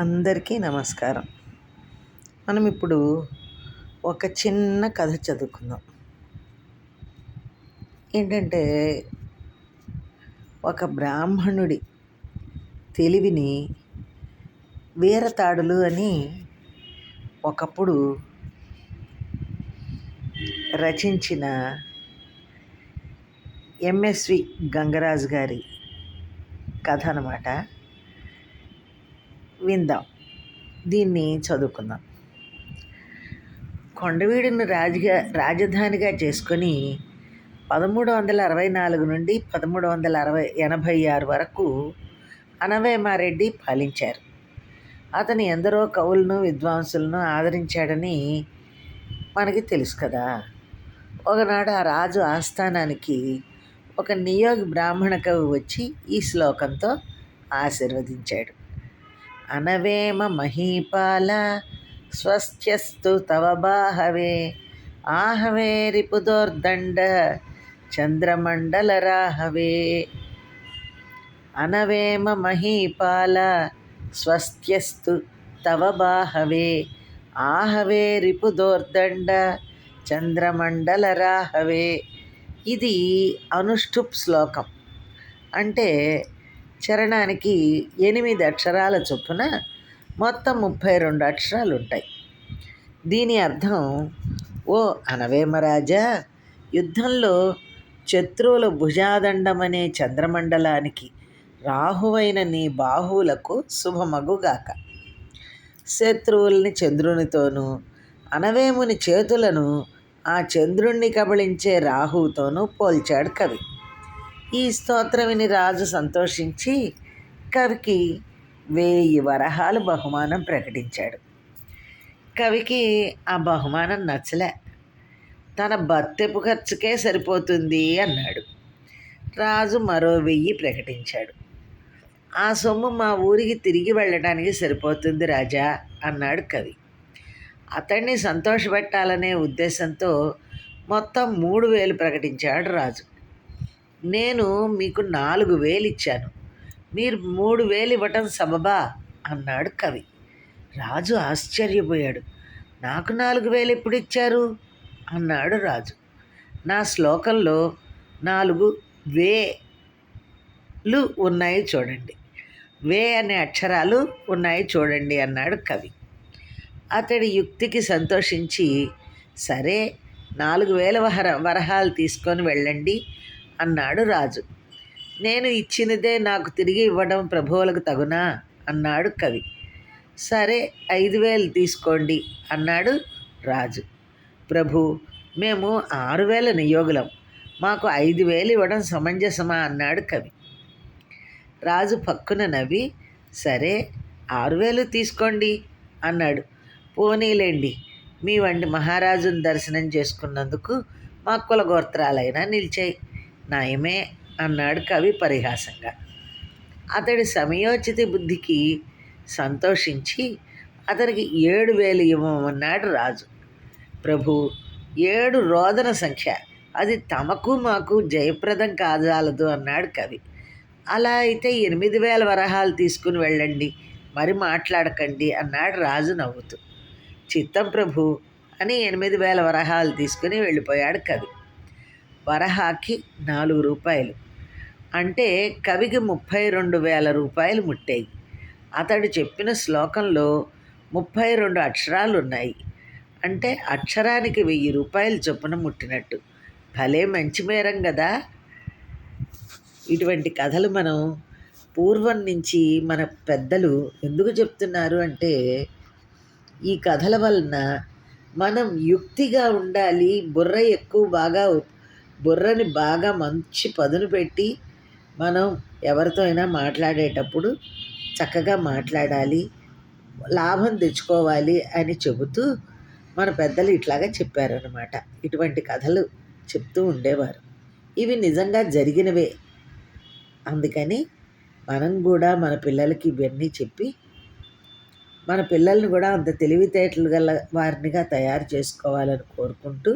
అందరికీ నమస్కారం. మనం ఇప్పుడు ఒక చిన్న కథ చదువుకుందాం. ఏంటంటే, ఒక బ్రాహ్మణుడి తెలివిని వీరతాడులు అని ఒకప్పుడు రచించిన ఎంఎస్వి గంగరాజు గారి కథ అన్నమాట. విందాం, దీన్ని చదువుకుందాం. కొండవీడును రాజధానిగా చేసుకొని 1364 నుండి 1386 వరకు అనవేమారెడ్డి పాలించారు. అతను ఎందరో కవులను విద్వాంసులను ఆదరించాడని మనకి తెలుసు కదా. ఒకనాడు ఆ రాజు ఆస్థానానికి ఒక నియోగి బ్రాహ్మణ కవి వచ్చి ఈ శ్లోకంతో ఆశీర్వదించాడు. అనవేమ మహీపాల స్వస్త్యస్తు తవ బాహవే ఆహవే రిపుదోర్దండ చంద్రమండల రాహవే. అనవేమ మహీపాల స్వస్త్యస్తు తవ బాహవే ఆహవే రిపుదోర్దండ చంద్రమండల రాహవే. ఇది అనుష్ఠుప్ శ్లోకం. అంటే చరణానికి 8 అక్షరాల చొప్పున మొత్తం 32 అక్షరాలు ఉంటాయి. దీని అర్థం, ఓ అనవేమరాజా, యుద్ధంలో శత్రువుల భుజాదండమనే చంద్రమండలానికి రాహువైన నీ బాహువులకు శుభమగుగాక. శత్రువుల్ని చంద్రునితోనూ అనవేముని చేతులను ఆ చంద్రుణ్ణి కబళించే రాహువుతోనూ పోల్చాడు కవి. ఈ స్తోత్రం విని రాజు సంతోషించి కవికి 1000 వరహాలు బహుమానం ప్రకటించాడు. కవికి ఆ బహుమానం నచ్చలే. తన బత్తెపు ఖర్చుకే సరిపోతుంది అన్నాడు. రాజు మరో 1000 ప్రకటించాడు. ఆ సొమ్ము మా ఊరికి తిరిగి వెళ్ళడానికి సరిపోతుంది రాజా అన్నాడు కవి. అతన్ని సంతోషపెట్టాలనే ఉద్దేశంతో మొత్తం 3000 ప్రకటించాడు రాజు. నేను మీకు 4000 ఇచ్చాను, మీరు 3000 ఇవ్వటం సబబా అన్నాడు కవి. రాజు ఆశ్చర్యపోయాడు. నాకు 4000 ఎప్పుడు ఇచ్చారు అన్నాడు రాజు. నా శ్లోకంలో 4 వేలు ఉన్నాయి చూడండి, వే అనే అక్షరాలు ఉన్నాయి చూడండి అన్నాడు కవి. అతడి యుక్తికి సంతోషించి, సరే 4000 వరహాలు తీసుకొని వెళ్ళండి అన్నాడు రాజు. నేను ఇచ్చినదే నాకు తిరిగి ఇవ్వడం ప్రభువులకు తగునా అన్నాడు కవి. సరే 5000 తీసుకోండి అన్నాడు రాజు. ప్రభు, మేము 6000 నియోగులం, మాకు 5000 ఇవ్వడం సమంజసమా అన్నాడు కవి. రాజు పక్కున నవ్వి, సరే 6000 తీసుకోండి అన్నాడు. పోనీలేండి, మీ వంటి మహారాజును దర్శనం చేసుకున్నందుకు మా కులగోత్రాలైనా నిలిచాయి, నయమే అన్నాడు కవి పరిహాసంగా. అతడి సమయోచిత బుద్ధికి సంతోషించి అతనికి 7000 ఇవ్వమన్నాడు రాజు. ప్రభు, 7 రోదన సంఖ్య, అది తమకు మాకు జయప్రదం కాజాలదు అన్నాడు కవి. అలా అయితే 8000 వరహాలు తీసుకుని వెళ్ళండి, మరి మాట్లాడకండి అన్నాడు రాజు నవ్వుతూ. చిత్తం ప్రభు అని 8000 వరహాలు తీసుకుని వెళ్ళిపోయాడు కవి. వరహాకి 4 రూపాయలు అంటే కవికి 32,000 రూపాయలు ముట్టాయి. అతడు చెప్పిన శ్లోకంలో 32 అక్షరాలు ఉన్నాయి. అంటే అక్షరానికి 1000 రూపాయలు చొప్పున ముట్టినట్టు. భలే మంచి బేరం కదా. ఇటువంటి కథలు మనం పూర్వం నుంచి మన పెద్దలు ఎందుకు చెప్తున్నారు అంటే, ఈ కథల వలన మనం యుక్తిగా ఉండాలి, బుర్రని బాగా మంచి పదును పెట్టి మనం ఎవరితో అయినా మాట్లాడేటప్పుడు చక్కగా మాట్లాడాలి, లాభం తెచ్చుకోవాలి అని చెబుతూ మన పెద్దలు ఇట్లాగా చెప్పారన్నమాట. ఇటువంటి కథలు చెప్తూ ఉండేవారు. ఇవి నిజంగా జరిగినవే. అందుకని మనం కూడా మన పిల్లలకి ఇవన్నీ చెప్పి మన పిల్లల్ని కూడా అంత తెలివితేటలు గల వారినిగా తయారు చేసుకోవాలని కోరుకుంటూ